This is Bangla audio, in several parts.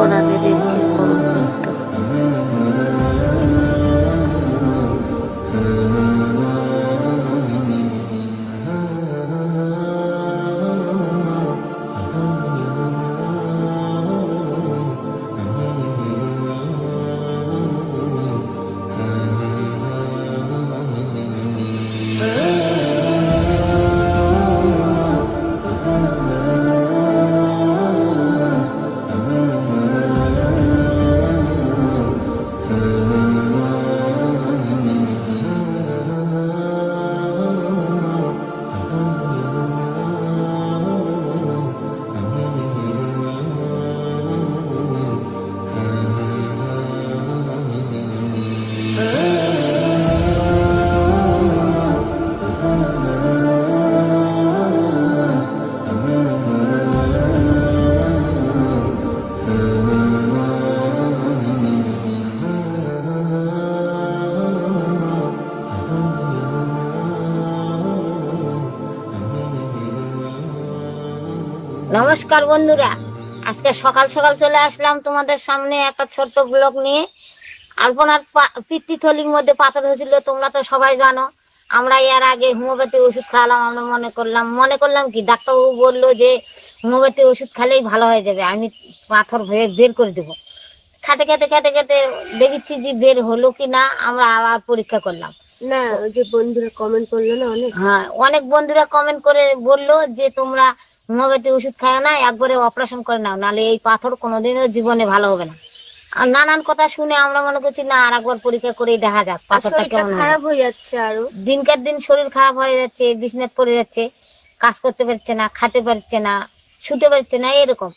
করাতে দেখছি করুন একটু। নমস্কার বন্ধুরা, আজকে সকাল সকাল চলে আসলাম তোমাদের সামনে একটা ছোট্ট ব্লগ নিয়ে। আলপনার পিত্তথলির মধ্যে পাথর হয়েছিল, তোমরা তো সবাই জানো। আমরা এর আগে হোমিওপ্যাথি ওষুধ খাওয়ালাম। আমরা মনে করলাম কি ডাক্তারবাবু বললো যে হোমিওপ্যাথি ওষুধ খেলেই ভালো হয়ে যাবে, আমি পাথর বের করে দেবো। খেতে খেতে খেতে খেতে দেখেছি যে বের হলো কি না, আমরা আবার পরীক্ষা করলাম। না, ওই যে বন্ধুরা কমেন্ট করলো না অনেক, হ্যাঁ অনেক বন্ধুরা কমেন্ট করে বললো যে তোমরা হোমিওপ্যাথি ওষুধ খায় না, একবারে অপারেশন করে নাও, নাহলে এই পাথর কোনোদিনও জীবনে ভালো হবে না। আর নানান কথা শুনে আমরা মনে করছি না আর একবার পরীক্ষা করেই দেখা যাক পাথরটা কেমন খারাপ হয়ে যাচ্ছে। আরো দিনকার দিন শরীর খারাপ হয়ে যাচ্ছে, বিছনায় পড়ে যাচ্ছে, কাজ করতে পারছে না, খেতে পারছে না, শুতে পারছে না, এরকম।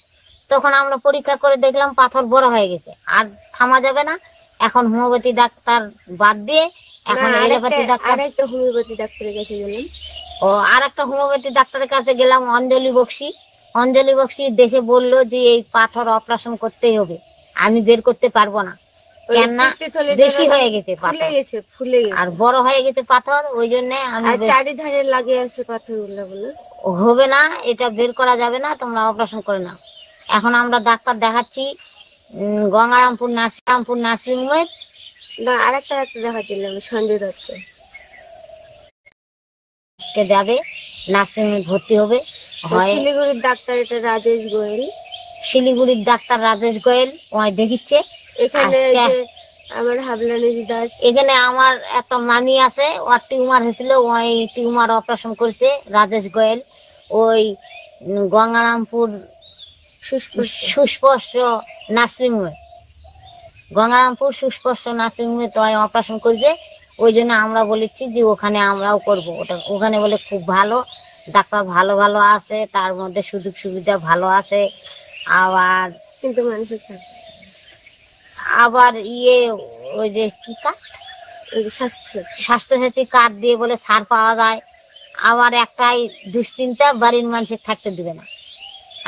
তখন আমরা পরীক্ষা করে দেখলাম পাথর বড় হয়ে গেছে, আর থামা যাবে না। এখন হোমিওপ্যাথি ডাক্তার বাদ দিয়ে এখন এলোপ্যাথি ডাক্তার, আরেকটা হোমিওপ্যাথি ডাক্তারের কাছে গেলাম। ও আর একটা হোমিওপ্যাথি ডাক্তারের কাছে গেলাম, অঞ্জলি বক্সি। অঞ্জলি বক্সি দেখে বললো যে এই পাথর অপারেশন করতেই হবে, আমি বের করতে পারবো না, কেননা বেশি হয়ে গেছে পাথর, ফুলে গেছে আর বড় হয়ে গেছে পাথর। ওই জন্য আমি চারিধারে লাগে আছে পাথর গুলো, বলে হবে না, এটা বের করা যাবে না, তোমরা অপারেশন করে নাও। এখন আমরা ডাক্তার দেখাচ্ছি গঙ্গারামপুর নার্সিং হোমে। না, আরেকটা ডাক্তার দেখাচ্ছিলাম, সঞ্জয় দত্ত। যাবে নার্সিং হোমে ভর্তি হবে। শিলিগুড়ির ডাক্তার এটা রাজেশ গোয়েল। শিলিগুড়ির ডাক্তার রাজেশ গোয়েল ওই দেখিচ্ছে। এখানে আমার হাবলানি দাস, এখানে আমার একটা মামি আছে, ওর টিউমার হয়েছিল, ওই টিউমার অপারেশন করেছে রাজেশ গোয়েল। ওই গঙ্গারামপুর সুস্পর্শ নার্সিংহোমে, গঙ্গারামপুর সুস্পর্শ নার্সিংহোমে তো অপারেশন করেছে। ওই জন্য আমরা বলেছি যে ওখানে আমরাও করব। ওখানে বলে খুব ভালো ডাক্তার, ভালো ভালো আছে, তার মধ্যে সুযোগ সুবিধা ভালো আছে। আবার কিন্তু মানুষের আবার ওই যে কি কার্ড, স্বাস্থ্যসাথী কার্ড দিয়ে বলে ছাড় পাওয়া যায়। আবার একটাই দুশ্চিন্তা, বাড়ির মানুষের থাকতে দিবে না।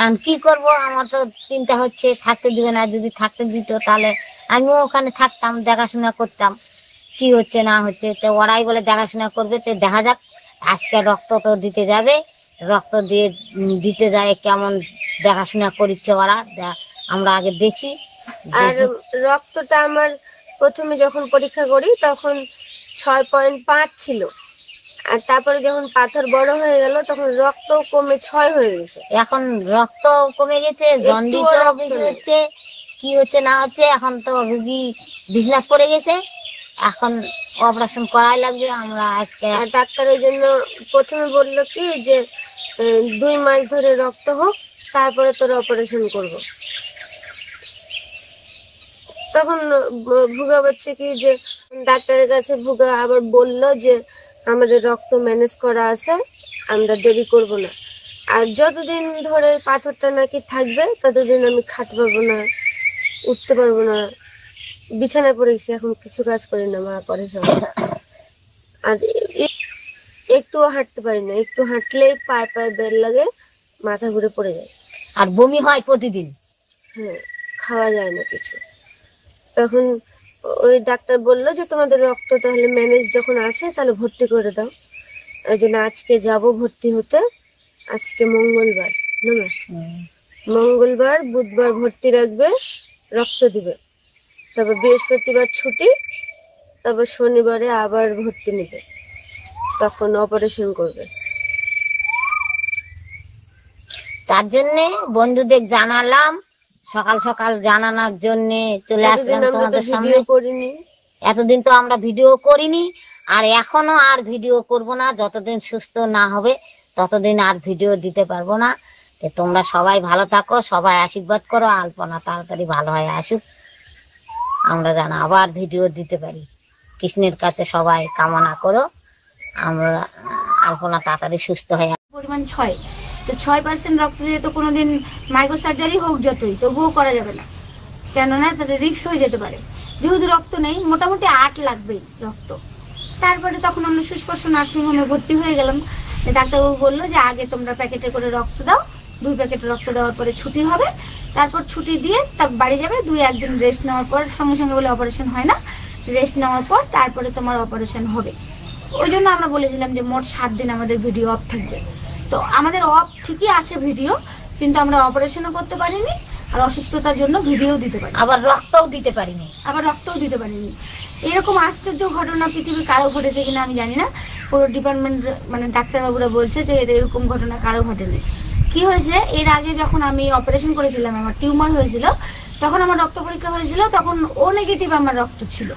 আমি কি করব, আমার তো চিন্তা হচ্ছে থাকতে দিবে না। যদি থাকতে দিত তাহলে আমিও ওখানে থাকতাম, দেখাশোনা করতাম কি হচ্ছে না হচ্ছে। তো ওরাই বলে দেখাশোনা করবে, তো দেখা যাক। আজকে রক্ত তো দিতে যাবে, রক্ত দিতে যায় কেমন দেখাশোনা করছে ওরা, আমরা আগে দেখি। আর রক্তটা আমার প্রথমে যখন পরীক্ষা করি তখন 6.5 ছিল, আর তারপরে যখন পাথর বড় হয়ে গেল তখন রক্ত কমে 6 হয়ে গেছে। এখন রক্ত কমে গেছে, জন্ডিসও বেশি হচ্ছে, কি হচ্ছে না হচ্ছে। এখন তো রুগী বিছনায় পড়ে গেছে, এখন অপারেশন করাই লাগবে। আমরা আজকে ডাক্তার ওই জন্য প্রথমে বললো কি যে 2 মাস ধরে রক্ত হোক, তারপরে তোর অপারেশন করব। তখন ভুগা বলছে কি যে ডাক্তারের কাছে ভুগা আবার বললো যে আমাদের রক্ত ম্যানেজ করা আছে, আমরা দেরি করব না। আর যতদিন ধরে পাথরটা নাকি থাকবে ততদিন আমি খাটতে পারবো না, উঠতে পারবো না, বিছানায় পড়ে গেছি, এখন কিছু কাজ করি না, মা করে সব। আর একটুও হাঁটতে পারি না, একটু হাঁটলেই পায়ে পায়ে বের লাগে, মাথা ঘুরে পড়ে যায়, আর বমি হয় প্রতিদিন। হ্যাঁ, খাওয়া যায় না কিছু। তখন ওই ডাক্তার বললো যে তোমাদের রক্ত তাহলে ম্যানেজ যখন আছে তাহলে ভর্তি করে দাও। ওই জন্য আজকে যাব ভর্তি হতে, আজকে মঙ্গলবার না, মঙ্গলবার বুধবার ভর্তি রাখবে, রক্ত দিবে, তবে বৃহস্পতিবার ছুটি, তবে শনিবারে আবার ভর্তি নেবে, তখন অপারেশন করবে। তার জন্য বন্ধুদের জানালাম, সকাল সকাল জানানোর জন্য চলে আসলাম তোমাদের সামনে। করিনি এতদিন তো আমরা ভিডিও করিনি, আর এখনো আর ভিডিও করব না। যতদিন সুস্থ না হবে ততদিন আর ভিডিও দিতে পারবো না। তো তোমরা সবাই ভালো থাকো, সবাই আশীর্বাদ করো, আলপনা তাড়াতাড়ি ভালো হয়ে আসুক, আমরা যেন আবার ভিডিও দিতে পারি। কৃষ্ণের কাছে সবাই কামনা করো আমরা আলপনা তাড়াতাড়ি সুস্থ হয়ে। পরিমাণ 6, তো 6% রক্ত দিয়ে তো কোনোদিন মাইক্রো সার্জারি হোক যতই, তবুও করা যাবে না, কেননা তাতে রিস্ক হয়ে যেতে পারে। যেহেতু রক্ত নেই, মোটামুটি 8 লাগবেই রক্ত। তারপরে তখন আমরা সুস্পর্শ নার্সিংহোমে ভর্তি হয়ে গেলাম। ডাক্তারবাবু বললো যে আগে তোমরা প্যাকেটে করে রক্ত দাও, 2 প্যাকেট রক্ত দেওয়ার পরে ছুটি হবে, তারপর ছুটি দিয়ে তার বাড়ি যাবে, 2-1 দিন রেস্ট নেওয়ার পর, সঙ্গে সঙ্গে বলে অপারেশন হয় না, রেস্ট নেওয়ার পর তারপরে তোমার অপারেশন হবে। ওই জন্য আমরা বলেছিলাম যে মোট 7 দিন আমাদের ভিডিও অফ থাকবে। তো আমাদের অফ ঠিকই আছে ভিডিও, কিন্তু আমরা অপারেশনও করতে পারিনি, আর অসুস্থতার জন্য ভিডিও দিতে পারি, আবার রক্তও দিতে পারিনি। এরকম আশ্চর্য ঘটনা পৃথিবীর কারো ঘটেছে কিনা আমি জানি না। পুরো ডিপার্টমেন্ট মানে ডাক্তারবাবুরা বলছে যে এরকম ঘটনা কারো ঘটেনি। কি হয়েছে, এর আগে যখন আমি অপারেশন করেছিলাম, আমার টিউমার হয়েছিল, তখন আমার রক্ত পরীক্ষা হয়েছিল, তখন ও নেগেটিভ আমার রক্ত ছিল।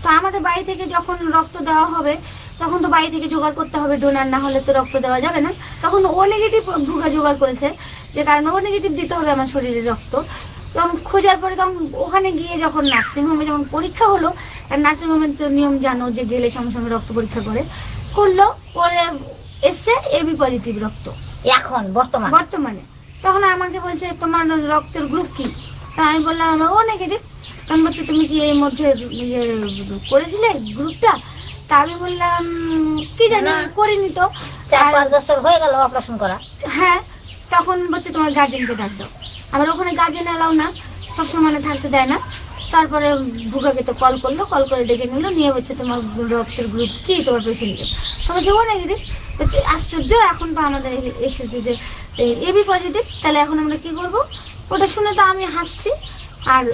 তো আমাদের বাড়ি থেকে যখন রক্ত দেওয়া হবে, তখন তো বাড়ি থেকে জোগাড় করতে হবে, ডোনার না হলে তো রক্ত দেওয়া যাবে না। তখন ও নেগেটিভ ভুগা জোগাড় করেছে, যে কারণে ও নেগেটিভ দিতে হবে আমার শরীরে রক্ত। তখন খোঁজার পরে তখন ওখানে গিয়ে যখন নার্সিংহোমে যখন পরীক্ষা হলো, আর নার্সিংহোমের তো নিয়ম জানো যে গেলে সঙ্গে সঙ্গে রক্ত পরীক্ষা করলো, পরে এসছে এবি পজিটিভ রক্ত এখন বর্তমানে। তখন আমাকে বলছে তোমার রক্তের গ্রুপ কি? তা আমি বললাম আমার ও নেগেটিভ। তখন বলছে তুমি কি এর মধ্যে করেছিলে গ্রুপটা? তা আমি বললাম কি জানি, করিনি তো। 4-5 বছর হয়ে গেল অপারেশন করা। হ্যাঁ, তখন বলছে তোমার গার্জেনকে ডাক দাও। আমার ওখানে গার্জেন এলাও না, সবসময় থাকতে দেয় না। তারপরে ভুগাকে তো কল করে ডেকে নিল, নিয়ে বলছে তোমার রক্তের গ্রুপ কি, তোমার পেশেন্টের? তোমার যে ও নেগেটিভ। বলছে আশ্চর্য, এখন তো আমাদের এসেছে যে এবি পজিটিভ, তাহলে এখন আমরা কি করবো? ওটা শুনে তো আমি হাসছি, আর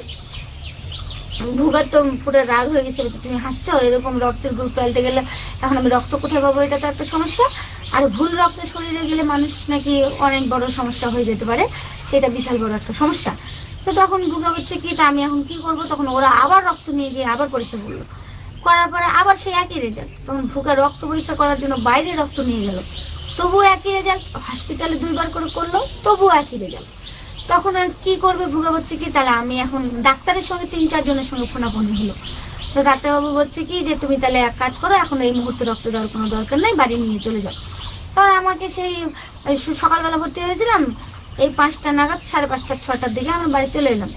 ভুগার তো পুরো রাগ হয়ে গেছে। তুমি হাসছো, এরকম রক্তের গ্রুপ পাল্টে গেলে এখন আমি রক্ত কোথায় পাবো, এটা তো একটা সমস্যা। আর ভুল রক্ত শরীরে গেলে মানুষ নাকি অনেক বড় সমস্যা হয়ে যেতে পারে, সেটা বিশাল বড় একটা সমস্যা। তো তখন ভুগা হচ্ছে কি, তা আমি এখন কি করবো? তখন ওরা আবার রক্ত নিয়ে গিয়ে আবার পরীক্ষা করলো, করার পরে আবার সেই একই রেজাল্ট। তখন ভুগা রক্ত পরীক্ষা করার জন্য বাইরে রক্ত নিয়ে গেল, তবুও একই রেজাল্ট। হসপিটালে 2 বার করে করলো, তবুও একই রেজাল্ট। তখন আর কি করবে? ভুগা হচ্ছে কি, তাহলে আমি এখন ডাক্তারের সঙ্গে 3-4 জনের সঙ্গে ফোনাফোনি হলো। তো ডাক্তারবাবু বলছে কি যে তুমি তাহলে এক কাজ করো, এখন এই মুহূর্তে রক্ত দেওয়ার কোনো দরকার নেই, বাড়ি নিয়ে চলে যাও। তখন আমাকে সেই সকালবেলা ভর্তি হয়েছিলাম, এই 5টা নাগাদ, 5:30 6টার দিকে আমরা বাড়ি চলে এলাম,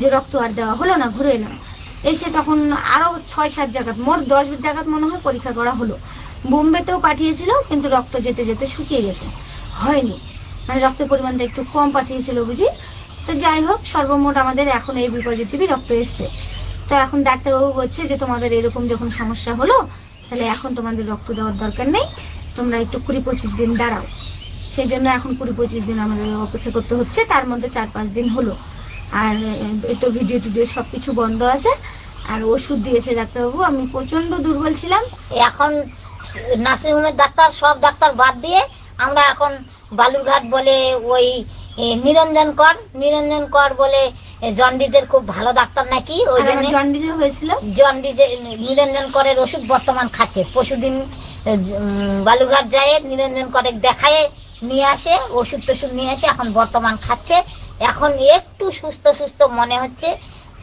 যে রক্ত আর দেওয়া হলো না। ঘুরে এলাম, এসে তখন আরো 6-7 জায়গাত, মোট 10 জায়গাত মনে হয় পরীক্ষা করা হলো। বোম্বেতেও পাঠিয়েছিল, কিন্তু রক্ত যেতে যেতে শুকিয়ে গেছে, হয়নি, মানে রক্তের পরিমাণটা একটু কম পাঠিয়েছিল বুঝি। তো যাই হোক, সর্বমোট আমাদের এখন এই পজিটিভই রক্ত এসছে। তো এখন ডাক্তারবাবু বলছে যে তোমাদের এরকম যখন সমস্যা হলো, তাহলে এখন তোমাদের রক্ত দেওয়ার দরকার নেই, তোমরা একটু 20-25 দিন দাঁড়াও। সেই জন্য এখন 20-25 দিন আমাদের অপেক্ষা করতে হচ্ছে। তার মধ্যে 4-5 দিন হলো, আর একটু ভিডিও টিডিও সবকিছু বন্ধ আছে। আর ওষুধ দিয়েছে ডাক্তারবাবু, আমি প্রচন্ড দুর্বল ছিলাম। এখন নার্সিংহোমের ডাক্তার, সব ডাক্তার বাদ দিয়ে আমরা এখন বালুরঘাট বলে ওই নিরঞ্জন কর বলে জন্ডিসের খুব ভালো ডাক্তার নাকি, ওই জন্য জন্ডিসে হয়েছিল, জন্ডিসে নিরঞ্জন করের ওষুধ বর্তমান খাচ্ছে। পরশুদিন বালুরঘাট যায় নিরঞ্জন করে দেখায় নিয়ে আসে, ওষুধ টষুধ নিয়ে আসে, এখন বর্তমান খাচ্ছে। এখন একটু সুস্থ মনে হচ্ছে।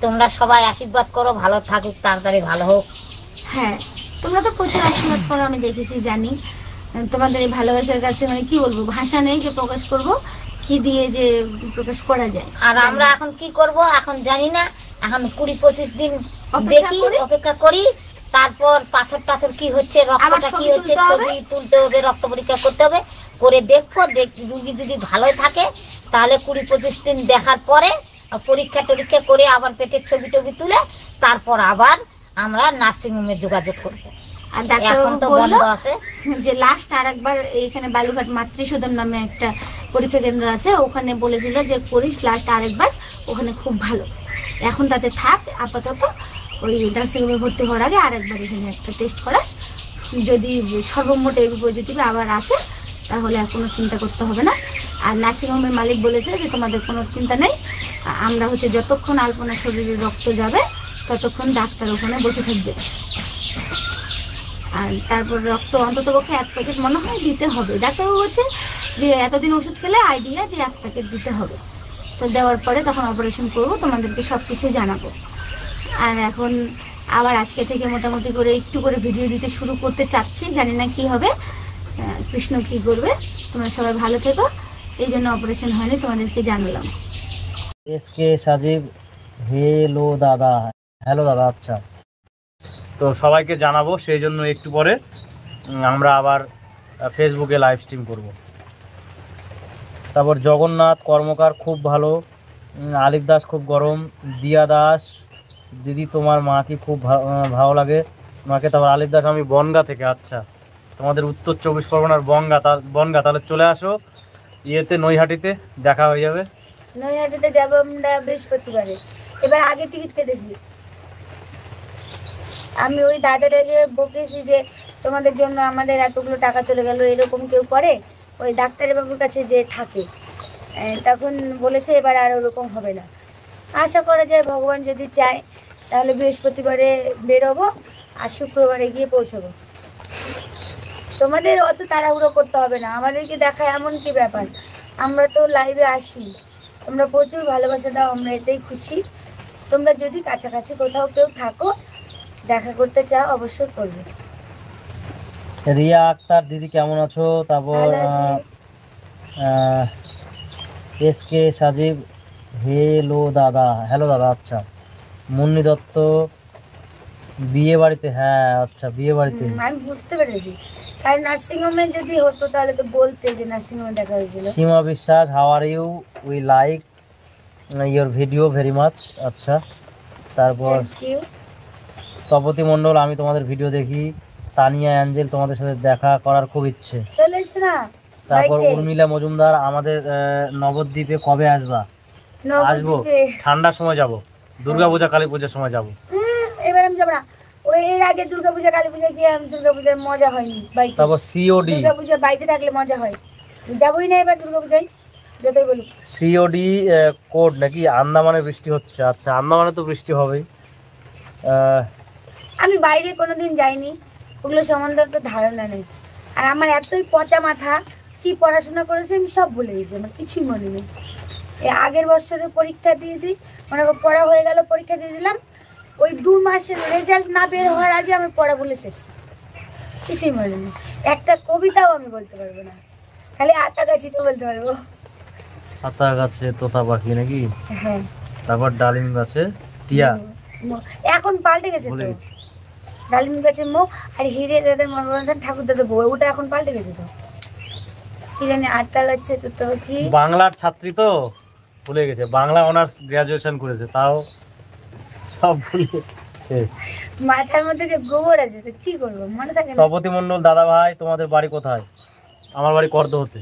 তোমরা সবাই আশীর্বাদ করো, ভালো থাকুক, তাড়াতাড়ি ভালো হোক। হ্যাঁ, তোমরা তো প্রচুর আশীর্বাদ করো, আমি দেখেছি, জানি। তোমাদের এই ভালোবাসার কাছে মানে কি বলবো, ভাষা নেই যে প্রকাশ করব, কি দিয়ে যে প্রকাশ করা যায়। আর আমরা এখন কি করব এখন জানি না, এখন 20-25 দিন দেখি, অপেক্ষা করি। তারপর পাথর কি হচ্ছে, রক্তটা কি হচ্ছে, ছবি তুলতে হবে, রক্ত পরীক্ষা করতে হবে, করে দেখবো। রুগী যদি ভালো থাকে তাহলে 20-25 দিন দেখার পরে পরীক্ষা টরীক্ষা করে আবার পেটের ছবি টবি তুলে তারপর আবার আমরা নার্সিংহোমে যোগাযোগ করবো। আর ডাক্তারবাবু বলল যে লাস্ট আরেকবার এইখানে বালুরঘাট মাতৃসদন নামে একটা পরীক্ষা কেন্দ্র আছে, ওখানে বলেছিল যে করিস লাস্ট আরেকবার, ওখানে খুব ভালো। এখন তাতে থাক আপাতত, ওই নার্সিংহোমে ভর্তি হওয়ার আগে আরেকবার এখানে একটা টেস্ট করাস, যদি সর্বমোট এবি পজিটিভ আবার আসে তাহলে আর কোনো চিন্তা করতে হবে না। আর নার্সিংহোমের মালিক বলেছে যে তোমাদের কোনো চিন্তা নেই, আমরা হচ্ছে যতক্ষণ আলপনার শরীরে রক্ত যাবে ততক্ষণ ডাক্তার ওখানে বসে থাকবে। আর তারপর রক্ত অন্ততপক্ষে 1 প্যাকেট মনে হয় দিতে হবে। ডাক্তারবাবু বলছে যে এতদিন ওষুধ খেলে আইডিয়া যে 1 প্যাকেট দিতে হবে। তো দেওয়ার পরে তখন অপারেশন করবো, তোমাদেরকে সব কিছু জানাবো। আর এখন আবার আজকে থেকে মোটামুটি করে একটু করে ভিডিও দিতে শুরু করতে চাচ্ছি, জানি না কি হবে, কৃষ্ণ কি করবে। তোমরা সবাই ভালো থেকো, এই জন্য অপারেশন হয়নি, তোমাদেরকে জানালাম। এসকে সাজিব, হেলো দাদা। হ্যালো দাদা। আচ্ছা, তো সবাইকে জানাবো, সেই জন্য একটু পরে আমরা আবার ফেসবুকে লাইভ স্ট্রিম করব। তারপর জগন্নাথ কর্মকার খুব ভালো, আলিফ দাস খুব গরম, দিয়া দাস দিদি তোমার মা কি খুব ভালো লাগে মাকে। তারপর আলিফ দাস আমি বনগা থেকে। আচ্ছা, তোমাদের উত্তর 24 পরগনার বনগা, তাহলে চলে আসো ইয়েতে নৈহাটিতে, দেখা হয়ে যাবে। নৈহাটিতে যাবো আমরা বৃহস্পতিবারে। এবার আগে টিকিট কেটেছি। আমি ওই দাদাটাকে বকেছি যে তোমাদের জন্য আমাদের এতগুলো টাকা চলে গেল, এরকম কেউ করে? ওই ডাক্তারবাবুর কাছে যে থাকে, তখন বলেছে এবার আর ওরকম হবে না। আশা করা যায় ভগবান যদি চায় তাহলে বৃহস্পতিবারে বেরোবো আর শুক্রবারে গিয়ে পৌঁছবো। তোমাদের অত তাড়াহুড়ো করতে হবে না, আমাদেরকে দেখা এমন কি ব্যাপার, আমরা তো লাইভে আসি, তোমরা প্রচুর ভালোবাসা দাও, আমরা এতেই খুশি। তোমরা যদি কাছাকাছি কোথাও কেউ থাকো, দেখা করতে চাও, অবশ্যই করবে। রিয়া আক্তার দিদি কেমন আছো? তারপর ভালো আছি। এসকে সাজিব, হেলো দাদা। হ্যালো দাদা। আচ্ছা, মুন্নি দত্ত বিয়ে বাড়িতে। হ্যাঁ আচ্ছা, বিয়ে বাড়িতে। আমি বুঝতে পেরেছি, কারণ নার্সিংহোমে যদি হতো তাহলে তো বলতে যে নার্সিংহোমে দেখা হয়েছিল। Seema Biswas, how are you, we like your video very much. আচ্ছা, তারপর Thank you. তপতি মণ্ডল, আমি তোমাদের ভিডিও দেখি। তানিয়া অ্যাঞ্জেল, তোমাদের সাথে দেখা করার খুব ইচ্ছে। চলে এসো না তারপর বাড়িতে। উর্মিলা মজুমদার, আমাদের নবদ্বীপে কবে আসবা? আসবো, নবদ্বীপে। ঠান্ডার সময় যাব, দুর্গাপূজা কালী পূজার সময় যাব। এবার আমি যাবো না, ওই এর আগে দুর্গাপূজা কালী পূজা গিয়ে আমি দুর্গাপূজার মজা হয়নি বাড়িতে। তারপর সিওডি, দুর্গাপূজা বাড়িতে থাকলে মজা হয়, যাবোই না এবার দুর্গাপূজায়, যতই বলুক। সিওডি কোড নাকি আন্দামানে বৃষ্টি হচ্ছে। আচ্ছা, আন্দামানে তো বৃষ্টি হবেই। আমি বাইরে কোনোদিন যাইনি, ওগুলো সম্বন্ধে তো ধারণা নেই। আর আমার এতই পচা মাথা, কি পড়াশোনা করেছে আমি সব ভুলে গেছি, আমার কিছুই মনে নেই। এই আগের বছরে পরীক্ষা দিয়ে দিই, মনে করো পড়া হয়ে গেল, পরীক্ষা দিয়ে দিলাম, ওই 2 মাসের রেজাল্ট না বের হওয়ার আগে আমি পড়া বলে শেষ, কিছুই মনে নেই। একটা কবিতাও আমি বলতে পারবো না, খালি আতা গাছিটা বলতে পারবো। আতা গাছে তোতা পাখি নাকি? হ্যাঁ। তারপর ডালিম গাছে টিয়া। এখন পাল্টে গেছে ভুলে তো, গেছি। ডালিম গাছে মো, আর হিরে দাদের মনোরঞ্জন ঠাকুর দাদের বউ, ওটা এখন পাল্টে গেছে তো, কি জানি আটটা লাগছে তো। তো কি বাংলার ছাত্রী তো ভুলে গেছে, বাংলা অনার্স গ্রাজুয়েশন করেছে, তাও সব ভুলে শেষ। মাথার মধ্যে যে গোবর আছে তো কি করবো, মনে থাকে না। তপতি মণ্ডল, দাদা ভাই তোমাদের বাড়ি কোথায়? আমার বাড়ি করদহতে।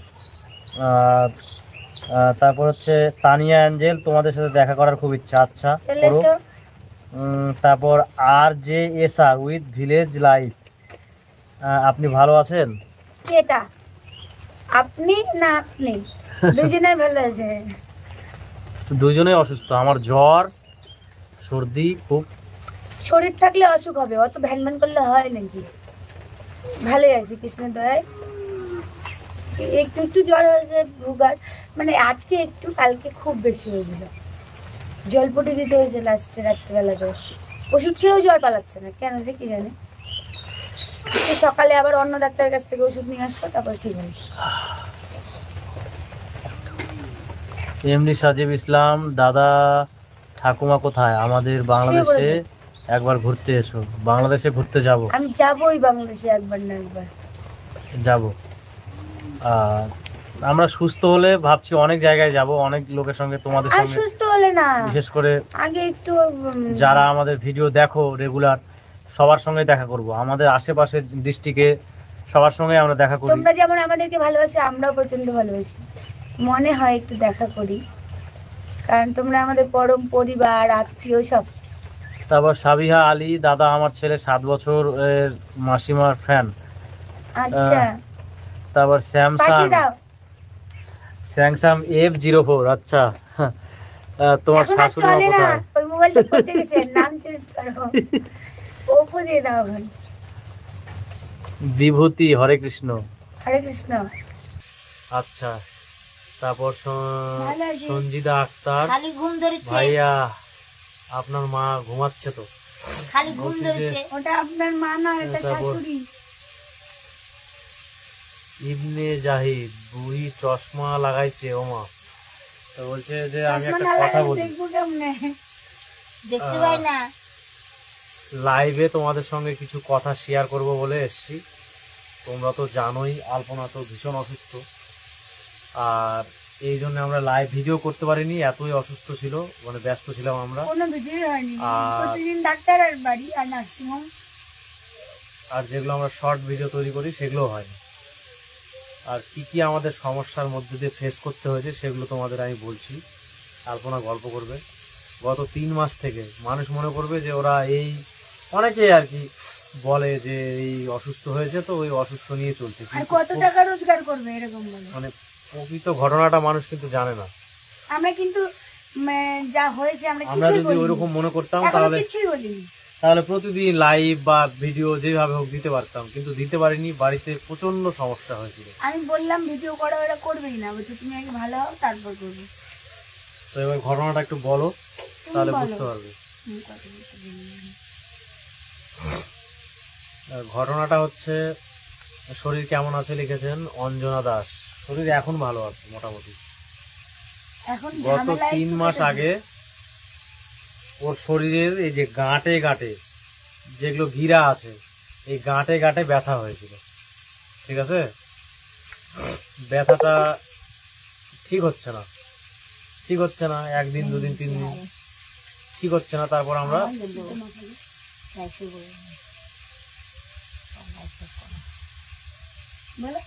তারপর হচ্ছে তানিয়া অ্যাঞ্জেল, তোমাদের সাথে দেখা করার খুব ইচ্ছা। আচ্ছা, চলে করো। এসো। তারপর RJSR উইথ ভিলেজ লাইফ, আপনি ভালো আছেন? কেটা আপনি না আপনি দুজনে ভালো আছে। দুজনেই অসুস্থ, আমার জ্বর সর্দি খুব। শরীর থাকলে অসুখ হবে, অত ভ্যান ভ্যান করলে হয় নাকি? ভালোই আছি কৃষ্ণের দয়ায়। একটু একটু জ্বর হয়েছে, ভুগার মানে আজকে একটু, কালকে খুব বেশি হয়েছিল, জলপটি দিতে হয়েছে লাস্টে রাত্রিবেলাতে। ওষুধ খেয়েও জ্বর পালাচ্ছে না, কেন যে কি জানি। সকালে আবার অন্য ডাক্তারের কাছ থেকে ওষুধ নিয়ে আসবো, তারপর ঠিক হবে। এমনি সাজিব ইসলাম, দাদা ঠাকুমা কোথায়? আমাদের বাংলাদেশে একবার ঘুরতে এসো। বাংলাদেশে ঘুরতে যাব। আমি যাবোই বাংলাদেশে, একবার না একবার যাব। আর আমরা সুস্থ হলে ভাবছি অনেক জায়গায় যাব, অনেক লোকের সঙ্গে, তোমাদের আর সঙ্গে, সুস্থ হলে না, বিশেষ করে আগে একটু যারা আমাদের ভিডিও দেখো রেগুলার, সবার সঙ্গে দেখা করব। আমাদের আশেপাশের ডিস্ট্রিক্টে সবার সঙ্গে আমরা দেখা করি। তোমরা যেমন আমাদেরকে ভালোবাসো, আমরাও প্রচন্ড ভালোবাসি। মনে হয় একটু দেখা করি, কারণ তোমরা আমাদের পরম পরিবার, আত্মীয় সব। তারপর সাবিহা আলী, দাদা আমার ছেলে 7 বছর এর মাসিমার ফ্যান। আচ্ছা, তারপর পাঠিয়ে দাও। Samsung F04। আচ্ছা, তোমার এখন আর শাশুড়ি মা চলে না, কোথায়? ওই মোবাইলটা পচে গেছে, নাম চেঞ্জ করো, ওপো দিয়ে দাও এখন। বিভূতি, হরে কৃষ্ণ। হরে কৃষ্ণ। আচ্ছা, তারপর ভালো আছি। সঞ্জিদা আক্তার, খালি ঘুম ধরেছে, ভাইয়া আপনার মা ঘুমাচ্ছে তো? খালি ঘুম বলছি যে- ধরেছে। ওটা আপনার মা না, এটা তারপর- শাশুড়ি। ইবনে জাহিদ, বুড়ি চশমা লাগাইছে ওমা। তো বলছে যে আমি চশমা একটা না কথা লাগালে বলি, দেখবো কেমনে? দেখতে পাই না। লাইভে তোমাদের সঙ্গে কিছু কথা শেয়ার করব বলে এসছি। তোমরা তো জানোই আলপনা তো ভীষণ অসুস্থ, আর এই জন্য আমরা লাইভ ভিডিও করতে পারিনি, এতই অসুস্থ ছিল, মানে ব্যস্ত ছিলাম আমরা। কোনো ভিডিও হয়নি, আর- প্রতিদিন ডাক্তার আর বাড়ি আর নার্সিংহোম। আর যেগুলো আমরা শর্ট ভিডিও তৈরি করি সেগুলো হয়নি। আর কি কি আমাদের সমস্যার মধ্যে দিয়ে ফেস করতে হয়েছে সেগুলো তোমাদের আমি বলছি। আলপনা গল্প করবে। গত 3 মাস থেকে মানুষ মনে করবে যে ওরা এই, অনেকেই আর কি বলে যে এই অসুস্থ হয়েছে তো ওই অসুস্থ নিয়ে চলছে, আর কিন্তু কত টাকা রোজগার করবে এরকম বলে। মানে প্রকৃত ঘটনাটা মানুষ কিন্তু জানে না। আমরা কিন্তু যা হয়েছে আমরা আমরা কিছুই যদি বলিনি, ওইরকম মনে করতাম এখনো তাহলে কিছুই বলিনি। প্রতিদিন লাইভ বা ভিডিও যেভাবে হোক দিতে পারতাম, কিন্তু দিতে পারিনি। বাড়িতে প্রচন্ড সমস্যা হয়েছিল। আমি বললাম ভিডিও করা, ওরা করবেই না, বলছে তুমি আগে ভালো হও তারপর করবো। তো এবার ঘটনাটা একটু বলো, তুমি তাহলে বলো। বুঝতে পারবে। হুম, কথা বলতে বললাম। ঘটনাটা হচ্ছে, শরীর কেমন আছে লিখেছেন অঞ্জনা দাস। শরীর এখন ভালো আছে মোটামুটি। এখন গত ঝামেলায় 3 একটু মাস কেটেছে। আগে ওর শরীরের এই যে গাঁটে গাঁটে যেগুলো গিরা আছে, এই গাঁটে গাঁটে ব্যথা হয়েছিল, ঠিক আছে? ব্যথাটা ঠিক হচ্ছে না, ঠিক হচ্ছে না, 1 দিন 2 দিন 3 দিন ঠিক হচ্ছে না। তারপর আমরা বলো।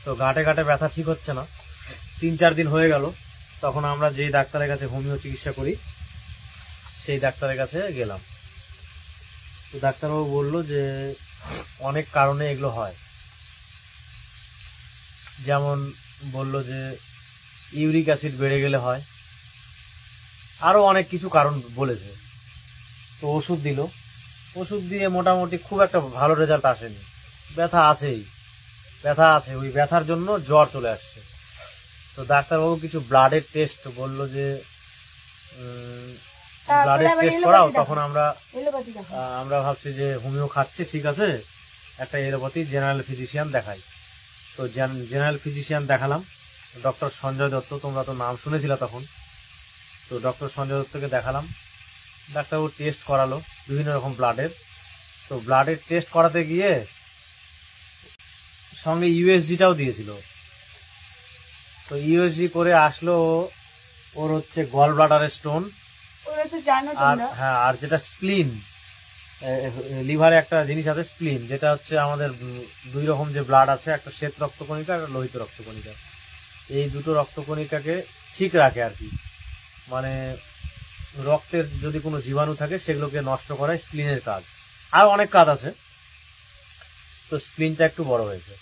তো গাঁটে গাঁটে ব্যথা ঠিক হচ্ছে না, 3-4 দিন হয়ে গেল। তখন আমরা যেই ডাক্তারের কাছে হোমিও চিকিৎসা করি সেই ডাক্তারের কাছে গেলাম। তো ডাক্তারবাবু বললো যে অনেক কারণে এগুলো হয়, যেমন বললো যে ইউরিক অ্যাসিড বেড়ে গেলে হয়, আরো অনেক কিছু কারণ বলেছে। তো ওষুধ দিল, ওষুধ দিয়ে মোটামুটি খুব একটা ভালো রেজাল্ট আসেনি। ব্যথা আছেই, ব্যথা আছে, ওই ব্যথার জন্য জ্বর চলে আসছে। তো ডাক্তারবাবু কিছু ব্লাডের টেস্ট বললো যে ব্লাডের আবার টেস্ট এলোপ্যাথি করাও। দেখাও। তখন এলোপ্যাথি দেখো। আমরা ভাবছি যে হোমিও খাচ্ছে, ঠিক আছে, একটা এলোপ্যাথি জেনারেল ফিজিশিয়ান দেখাই। তো জেনারেল ফিজিশিয়ান দেখালাম, ডক্টর সঞ্জয় দত্ত, তোমরা তো নাম শুনেছিলে তখন। তো ডক্টর সঞ্জয় দত্তকে দেখালাম, ডাক্তারবাবু টেস্ট করালো বিভিন্ন রকম ব্লাডের। তো ব্লাডের টেস্ট করাতে গিয়ে সঙ্গে ইউএসজিটাও দিয়েছিল। তো ইউএসজি করে আসলো ওর হচ্ছে গল ব্লাডারের স্টোন, ওরা তো জানো আর তোমরা। হ্যাঁ, আর যেটা স্প্লিন, লিভারে একটা জিনিস আছে স্প্লিন, যেটা হচ্ছে আমাদের 2 রকম যে ব্লাড আছে, একটা শ্বেত রক্তকণিকা আর লোহিত রক্তকণিকা। এই দুটো রক্তকণিকাকে ঠিক রাখে আর কি, মানে রক্তের যদি কোনো জীবাণু থাকে সেগুলোকে নষ্ট করাই স্প্লিনের কাজ। আর অনেক কাজ আছে, তো স্প্লিনটা একটু বড় হয়েছে।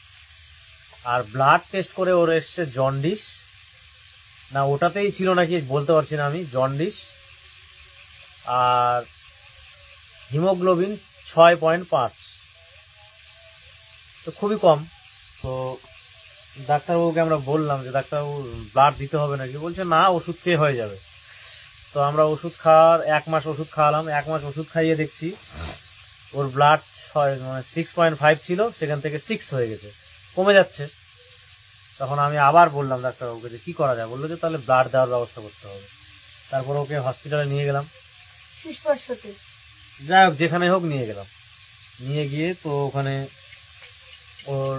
আর ব্লাড টেস্ট করে ওর এসছে জন্ডিস, না ওটাতেই ছিল নাকি বলতে পারছি না আমি, জন্ডিস। আর হিমোগ্লোবিন 6.5, তো খুবই কম। তো ডাক্তারবাবুকে আমরা বললাম যে ডাক্তারবাবু ব্লাড দিতে হবে নাকি, বলছে না ওষুধ খেয়ে হয়ে যাবে। তো আমরা ওষুধ খাওয়ার 1 মাস ওষুধ খাওয়ালাম, 1 মাস ওষুধ খাইয়ে দেখছি ওর ব্লাড 6.5 ছিল, সেখান থেকে 6 হয়ে গেছে, কমে যাচ্ছে। তখন আমি আবার বললাম ডাক্তারবাবুকে যে কি করা যায়, বললো যে তাহলে ব্লাড দেওয়ার ব্যবস্থা করতে হবে। তারপর ওকে হসপিটালে নিয়ে গেলাম, সুস্পষ্টতে। যাই হোক যেখানে হোক নিয়ে গেলাম। নিয়ে গিয়ে তো ওখানে ওর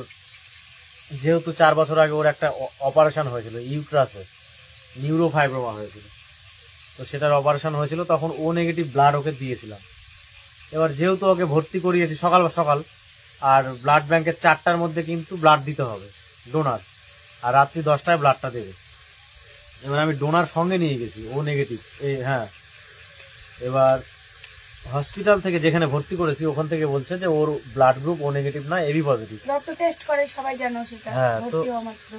যেহেতু 4 বছর আগে ওর একটা অপারেশন হয়েছিল ইউট্রাসে, নিউরোফাইব্রোমা হয়েছিল, তো সেটার অপারেশন হয়েছিল। তখন ও নেগেটিভ ব্লাড ওকে দিয়েছিলাম। এবার যেহেতু ওকে ভর্তি করিয়েছি সকাল সকাল, আর ব্লাড ব্যাংকের 4টার মধ্যে কিন্তু ব্লাড দিতে হবে ডোনার, আর রাত্রি 10টায় ব্লাডটা দেবে। এবার আমি ডোনার সঙ্গে নিয়ে গেছি, ও নেগেটিভ। হ্যাঁ, এবার হসপিটাল থেকে যেখানে ভর্তি করেছি ওখান থেকে বলছে যে ওর ব্লাড গ্রুপ ও নেগেটিভ না, এবি পজিটিভ। রক্ত টেস্ট করে সবাই জানো সেটা, হ্যাঁ, তো ভর্তি হওয়া মাত্র।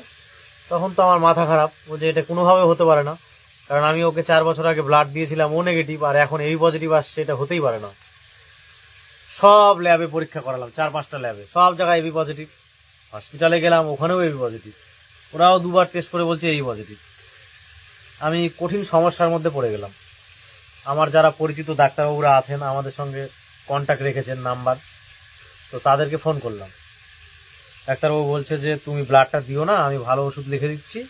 তখন তো আমার মাথা খারাপ, ও যে এটা কোনোভাবে হতে পারে না, কারণ আমি ওকে 4 বছর আগে ব্লাড দিয়েছিলাম, ও নেগেটিভ, আর এখন এবি পজিটিভ আসছে, এটা হতেই পারে না। সব ল্যাবে পরীক্ষা করালাম, 4-5টা ল্যাবে, সব জায়গায় এবি পজিটিভ। হসপিটালে গেলাম, ওখানেও এবি পজিটিভ। ওরাও 2বার টেস্ট করে বলছে এবি পজিটিভ। আমি কঠিন সমস্যার মধ্যে পড়ে গেলাম। আমার যারা পরিচিত ডাক্তারবাবুরা আছেন, আমাদের সঙ্গে কন্ট্যাক্ট রেখেছেন নাম্বার, তো তাদেরকে ফোন করলাম। ডাক্তারবাবু বলছে যে তুমি ব্লাডটা দিও না, আমি ভালো ওষুধ লিখে দিচ্ছি,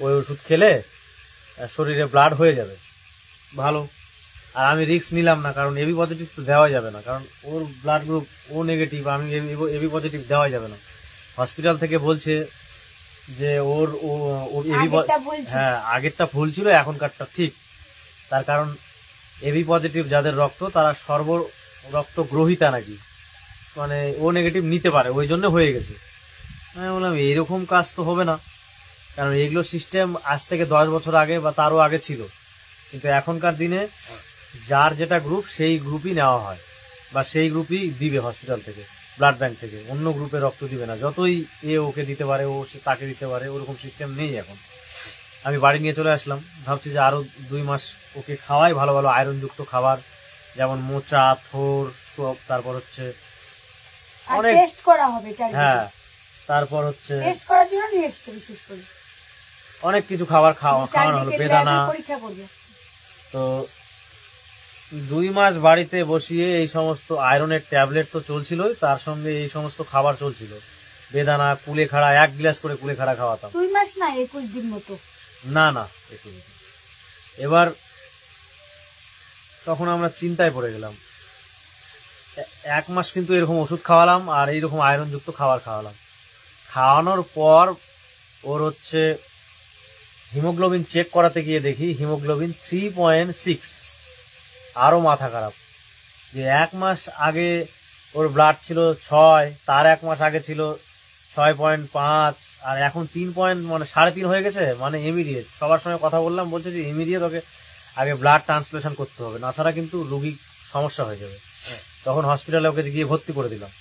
ওই ওষুধ খেলে শরীরে ব্লাড হয়ে যাবে ভালো। আর আমি রিস্ক নিলাম না, কারণ এবি পজিটিভ তো দেওয়া যাবে না, কারণ ওর ব্লাড গ্রুপ ও নেগেটিভ, আমি এবি পজিটিভ দেওয়া যাবে না। হসপিটাল থেকে বলছে যে ওর এবি, হ্যাঁ আগেরটা ভুল ছিল, এখনকারটা ঠিক। তার কারণ এবি পজিটিভ যাদের রক্ত, তারা রক্ত গ্রহিতা নাকি, মানে ও নেগেটিভ নিতে পারে, ওই জন্য হয়ে গেছে। আমি বললাম এইরকম কাজ তো হবে না, কারণ এগুলো সিস্টেম আজ থেকে 10 বছর আগে বা তারও আগে ছিল, কিন্তু এখনকার দিনে যার যেটা গ্রুপ সেই গ্রুপই নেওয়া হয়, বা সেই গ্রুপই দিবে হসপিটাল থেকে, ব্লাড ব্যাংক থেকে, অন্য গ্রুপে রক্ত দিবে না। যতই ওকে দিতে পারে, ও তাকে দিতে পারে, ওরকম সিস্টেম নেই এখন। আমি বাড়ি নিয়ে চলে আসলাম, ভাবছি যে আরো 2 মাস ওকে খাওয়াই, ভালো ভালো আয়রনযুক্ত খাবার, যেমন মোচা, থোর, সব, তারপর হচ্ছে অনেক টেস্ট করা হবে চারিদিকে। হ্যাঁ, তারপর হচ্ছে টেস্ট করার জন্য নিয়ে এসেছে বিশেষ করে, অনেক কিছু খাবার খাওয়ানো হলো, বেদানা। পরীক্ষা করবে। তো 2 মাস বাড়িতে বসিয়ে এই সমস্ত আয়রনের ট্যাবলেট তো চলছিলই, তার সঙ্গে এই সমস্ত খাবার চলছিল, বেদানা, কুলেখাড়া, 1 গ্লাস করে কুলেখাড়া খাওয়াতাম। 2 মাস না, 21 দিন মতো। না 21 দিন। এবার তখন আমরা চিন্তায় পড়ে গেলাম। 1 মাস কিন্তু এরকম ওষুধ খাওয়ালাম, আর এইরকম আয়রনযুক্ত খাবার খাওয়ালাম। খাওয়ানোর পর ওর হচ্ছে হিমোগ্লোবিন চেক করাতে গিয়ে দেখি হিমোগ্লোবিন 3.6। আরো মাথা খারাপ যে 1 মাস আগে ওর ব্লাড ছিল 6, তার 1 মাস আগে ছিল 6.5, আর এখন 3 মানে 3.5 হয়ে গেছে, মানে ইমিডিয়েট। সবার সঙ্গে কথা বললাম, বলছে যে ইমিডিয়েট ওকে আগে ব্লাড ট্রান্সপ্লেশন করতে হবে, না ছাড়া কিন্তু রোগী সমস্যা হয়ে যাবে। তখন হসপিটালে ওকে গিয়ে ভর্তি করে দিলাম।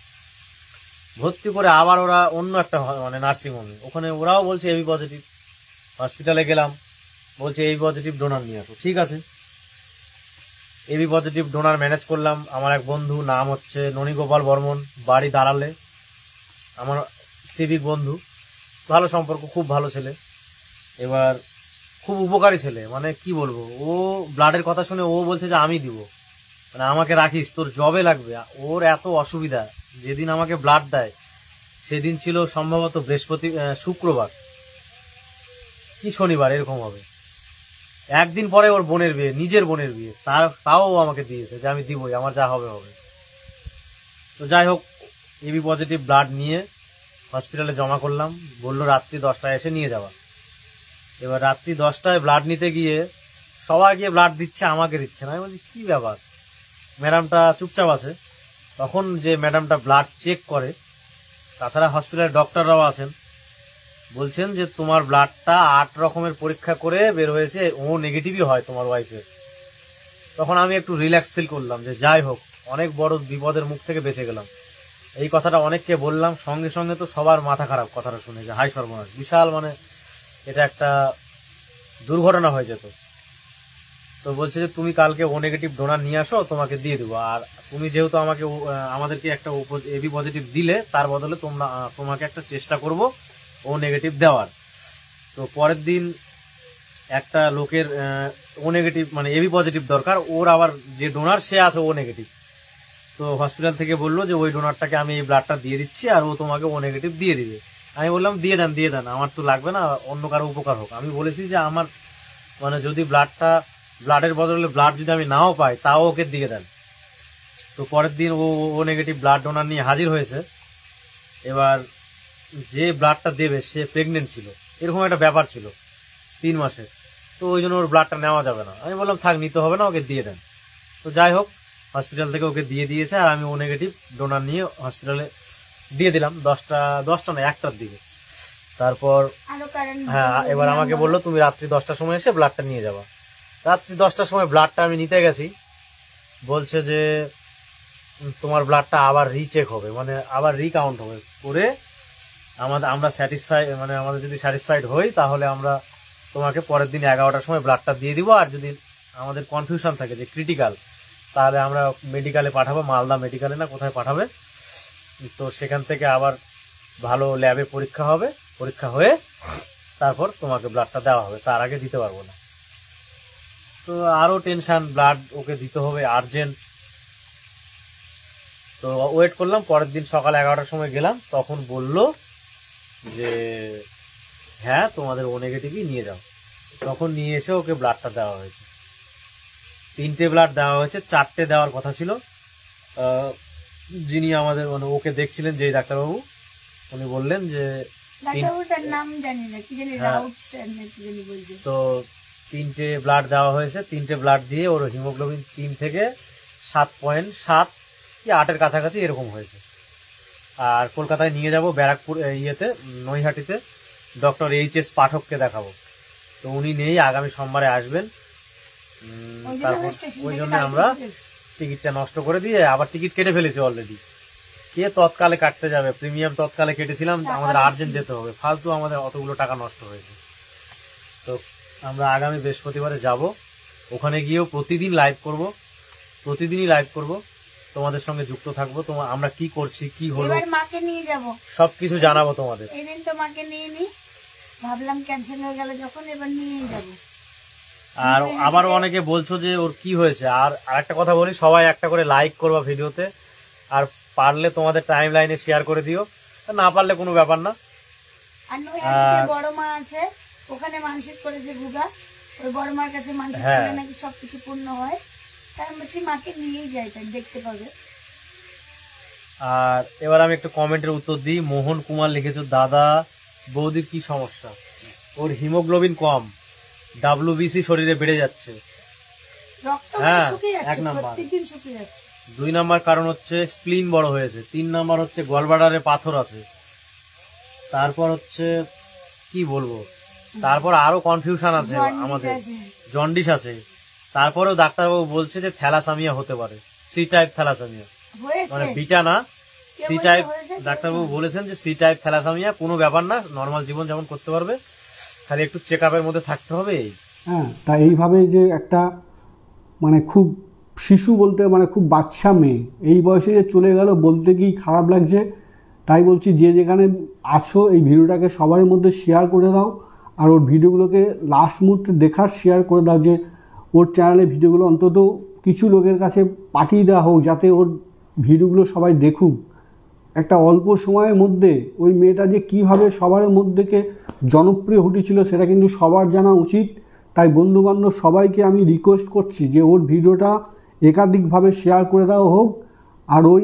ভর্তি করে আবার ওরা অন্য একটা মানে নার্সিংহোমে, ওখানে ওরাও বলছে এবি পজিটিভ। হসপিটালে গেলাম, বলছে এবি পজিটিভ ডোনার নিয়ে আসো। ঠিক আছে, এবি পজিটিভ ডোনার ম্যানেজ করলাম। আমার এক বন্ধু, নাম হচ্ছে ননীগোপাল বর্মন, বাড়ি দাঁড়ালে, আমার সিভিক বন্ধু, ভালো সম্পর্ক, খুব ভালো ছেলে। এবার খুব উপকারী ছেলে, মানে কি বলবো, ও ব্লাডের কথা শুনে ও বলছে যে আমি দিব, মানে আমাকে রাখিস, তোর জবে লাগবে। ওর এত অসুবিধা, যেদিন আমাকে ব্লাড দেয় সেদিন ছিল সম্ভবত শুক্রবার কি শনিবার এরকম হবে। একদিন পরে ওর বোনের বিয়ে, নিজের বোনের বিয়ে, তাও ও আমাকে দিয়েছে যে আমি দিবই, আমার যা হবে হবে। তো যাই হোক, এবি পজিটিভ ব্লাড নিয়ে হসপিটালে জমা করলাম, বললো রাত্রি 10টায় এসে নিয়ে যাওয়া। এবার রাত্রি 10টায় ব্লাড নিতে গিয়ে সবাই গিয়ে ব্লাড দিচ্ছে, আমাকে দিচ্ছে না। আমি বলছি কি ব্যাপার, ম্যাডামটা চুপচাপ আছে। তখন যে ম্যাডামটা ব্লাড চেক করে, তাছাড়া হসপিটালের ডক্টররাও আছেন, বলছেন যে তোমার ব্লাডটা 8 রকমের পরীক্ষা করে বের হয়েছে, ও নেগেটিভই হয় তোমার ওয়াইফের। তখন আমি একটু রিল্যাক্স ফিল করলাম যে যাই হোক, অনেক বড় বিপদের মুখ থেকে বেঁচে গেলাম। এই কথাটা অনেককে বললাম, সঙ্গে সঙ্গে তো সবার মাথা খারাপ কথাটা শুনে, যে হাই সর্বনাশ, বিশাল, মানে এটা একটা দুর্ঘটনা হয়ে যেত। তো বলছে যে তুমি কালকে ও নেগেটিভ ডোনার নিয়ে আসো, তোমাকে দিয়ে দেবো, আর তুমি যেহেতু আমাদেরকে একটা এবি পজিটিভ দিলে, তার বদলে তোমাকে একটা চেষ্টা করব ও নেগেটিভ দেওয়ার। তো পরের দিন একটা লোকের ও নেগেটিভ মানে এবি পজিটিভ দরকার, ওর আবার যে ডোনার সে আছে ও নেগেটিভ। তো হসপিটাল থেকে বললো যে ওই ডোনারটাকে আমি এই ব্লাডটা দিয়ে দিচ্ছি, আর ও তোমাকে ও নেগেটিভ দিয়ে দিবে। আমি বললাম দিয়ে দেন, আমার তো লাগবে না, অন্য কারো উপকার হোক। আমি বলেছি যে আমার মানে যদি ব্লাডের বদলে ব্লাড যদি আমি নাও পাই, তাও ওকে দিয়ে দেন। তো পরের দিন ও নেগেটিভ ব্লাড ডোনার নিয়ে হাজির হয়েছে। এবার যে ব্লাডটা দেবে সে প্রেগনেন্ট ছিল, এরকম একটা ব্যাপার ছিল 3 মাসের। তো ওই জন্য ওর ব্লাডটা নেওয়া যাবে না। আমি বললাম থাক, নিতে হবে না, ওকে দিয়ে দেন। তো যাই হোক, হসপিটাল থেকে ওকে দিয়ে দিয়েছে, আর আমি ও নেগেটিভ ডোনার নিয়ে হসপিটালে দিয়ে দিলাম 10টা না 1টার দিকে। তারপর আরো কারণ হ্যাঁ, এবার আমাকে বললো তুমি রাত্রি 10টার সময় এসে ব্লাডটা নিয়ে যাবা। রাত্রি 10টার সময় ব্লাডটা আমি নিতে গেছি, বলছে যে তোমার ব্লাডটা আবার রিচেক হবে, মানে আবার রিকাউন্ট হবে করে আমরা স্যাটিসফাই, মানে আমাদের যদি স্যাটিসফাইড হই তাহলে আমরা তোমাকে পরের দিন 11টার সময় ব্লাডটা দিয়ে দিব। আর যদি আমাদের কনফিউশন থাকে যে ক্রিটিক্যাল, তাহলে আমরা মেডিকেলে পাঠাবো, মালদা মেডিকেলে না কোথায় পাঠাবে, তো সেখান থেকে আবার ভালো ল্যাবে পরীক্ষা হবে, পরীক্ষা হয়ে তারপর তোমাকে ব্লাডটা দেওয়া হবে, তার আগে দিতে পারবো না। তো আরো টেনশন, ব্লাড ওকে দিতে হবে আর্জেন্ট। তো ওয়েট করলাম, পরের দিন সকাল 11টার সময় গেলাম, তখন বললো যে হ্যাঁ তোমাদের ও নেগেটিভই নিয়ে যাও। তখন নিয়ে এসে ওকে ব্লাডটা দেওয়া হয়েছে। 3টে ব্লাড দেওয়া হয়েছে, 4টে দেওয়ার কথা ছিল। যিনি আমাদের মানে ওকে দেখছিলেন, যেই ডাক্তারবাবু, উনি বললেন যে ডাক্তারবাবুটার নাম জানি না, কি জানি হ্যাঁ। রাউত স্যার না কি জানি বলছে। তো 3টে ব্লাড দেওয়া হয়েছে। 3টে ব্লাড দিয়ে ওর হিমোগ্লোবিন 3 থেকে 7.7 কি 8-এর কাছাকাছি এরকম হয়েছে। আর কলকাতায় নিয়ে যাব ব্যারাকপুর ইয়েতে, নৈহাটিতে ডক্টর এইচ.এস. পাঠককে দেখাবো। তো উনি নেই, আগামী সোমবারে আসবেন। ওই জন্য তারপর স্টেশন ওই থেকে জন্য গাড়ি আমরা করে এসেছি। টিকিটটা নষ্ট করে দিয়ে আবার টিকিট কেটে ফেলেছি অলরেডি। কে তৎকালে কাটতে যাবে, প্রিমিয়াম তৎকালে কেটেছিলাম, আমাদের আর্জেন্ট যেতে হবে, ফালতু আমাদের অতগুলো টাকা নষ্ট হয়েছে। তো আমরা আগামী বৃহস্পতিবারে যাব, ওখানে গিয়েও প্রতিদিন লাইভ করব, প্রতিদিনই লাইভ করব, তোমাদের সঙ্গে যুক্ত থাকবো। তোমার আমরা কি করছি, কি হলো, এবার মাকে নিয়ে যাব, সবকিছু জানাবো তোমাদের। এই দিন তো মাকে নিয়ে নি, ভাবলাম ক্যান্সেল হয়ে গেল যখন, এবার নিয়ে যাব। আর আবারও অনেকে বলছো যে ওর কি হয়েছে। আর আরেকটা কথা বলি, সবাই একটা করে লাইক করবা ভিডিওতে, আর পারলে তোমাদের টাইম লাইনে শেয়ার করে দিও, না পারলে কোনো ব্যাপার না। আর নৈহাটিতে বড় মা আছে, ওখানে মানসিক করেছে ভুগা, ওই বড় মার কাছে মানসিক হ্যাঁ। করলে নাকি সবকিছু পূর্ণ হয়। তাই আমি বলছি মাকে নিয়েই যাই, তাই দেখতে পাবে। আর এবার আমি একটু কমেন্টের উত্তর দিই। মোহন কুমার লিখেছো, দাদা বৌদির কি সমস্যা? ওর হিমোগ্লোবিন কম, WBC শরীরে বেড়ে যাচ্ছে। রক্ত হ্যাঁ, শুকিয়ে এক যাচ্ছে, নাম্বার। প্রত্যেকদিন শুকিয়ে যাচ্ছে। 2 নাম্বার কারণ হচ্ছে স্প্লিন বড় হয়েছে। 3 নাম্বার হচ্ছে গলব্লাডারে পাথর আছে। তারপর হচ্ছে কি বলবো, তারপর আরো কনফিউশন আছে জন্ডিস আমাদের, আছে। জন্ডিস আছে। তারপরেও ডাক্তারবাবু বলছে যে থ্যালাসামিয়া হতে পারে, সি টাইপ থ্যালাসামিয়া, হয়েছে মানে বিটা না, কে সি বলছে টাইপ। হয়েছে? ডাক্তারবাবু বলেছেন যে সি টাইপ থ্যালাসামিয়া, কোনো ব্যাপার না, নর্মাল জীবন যেমন করতে পারবে, খালি একটু চেক আপের মধ্যে থাকতে হবে এই। হ্যাঁ, তা এইভাবে যে একটা মানে খুব শিশু বলতে মানে খুব বাচ্চা মেয়ে এই বয়সে যে চলে গেল, বলতে কি খারাপ লাগছে। তাই বলছি, যে যেখানে আছো এই ভিডিওটাকে সবার মধ্যে শেয়ার করে দাও, আর ওর ভিডিওগুলোকে লাস্ট মুহূর্তে দেখার শেয়ার করে দাও, যে ওর চ্যানেলে ভিডিওগুলো অন্তত কিছু লোকের কাছে পাঠিয়ে দেওয়া হোক, যাতে ওর ভিডিওগুলো সবাই দেখুক। একটা অল্প সময়ের মধ্যে ওই মেয়েটা যে কীভাবে সবার মধ্যেকে জনপ্রিয় ঘটেছিল সেটা কিন্তু সবার জানা উচিত। তাই বন্ধুবান্ধব সবাইকে আমি রিকোয়েস্ট করছি যে ওর ভিডিওটা একাধিকভাবে শেয়ার করে দেওয়া হোক। আর ওই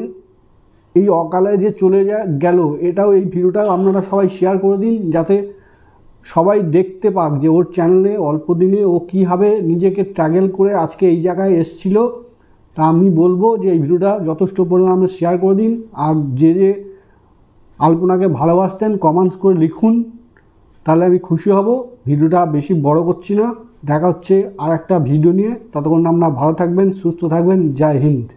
এই অকালে যে চলে গেল, এটাও এই ভিডিওটাও আপনারা সবাই শেয়ার করে দিন, যাতে সবাই দেখতে পাক যে ওর চ্যানেলে অল্প দিনে ও কীভাবে নিজেকে ট্র্যাগল করে আজকে এই জায়গায় এসেছিল। তা আমি বলবো যে এই ভিডিওটা যথেষ্ট পরিমাণে শেয়ার করে দিন। আর যে যে আলপনাকে ভালোবাসতেন কমেন্টস করে লিখুন, তাহলে আমি খুশি হব। ভিডিওটা বেশি বড় করছি না, দেখা হচ্ছে আর একটা ভিডিও নিয়ে। ততক্ষণ আপনারা ভালো থাকবেন, সুস্থ থাকবেন। জয় হিন্দ।